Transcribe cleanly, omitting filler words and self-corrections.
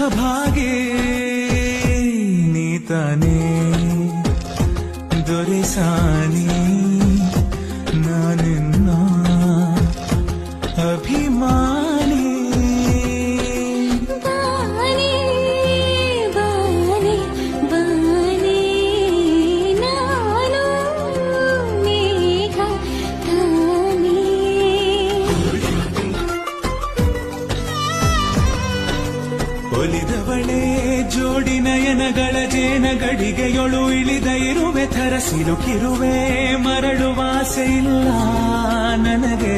ಸಹಭಾಗಿ ನೀತಾನೇ ದೊರೆಸಾನಿ ನಾನಿನ್ನ ಅಭಿಮಾನಿ ಬಾನಿ ಬಾನಿ ಬಾನಿ ನಾನು ಮೇಘ ತಾನಿ ಒಲಿದವಳೇ ಜೋಡಿ ನಯನಗಳ ಜೇನ ಗಡಿಗೆಯೊಳು ಇಳಿದ ಇರುವೆ ಥರ ಸಿಲುಕಿರುವೆ ಮರಳುವಾಸೆ ಇಲ್ಲ ನನಗೆ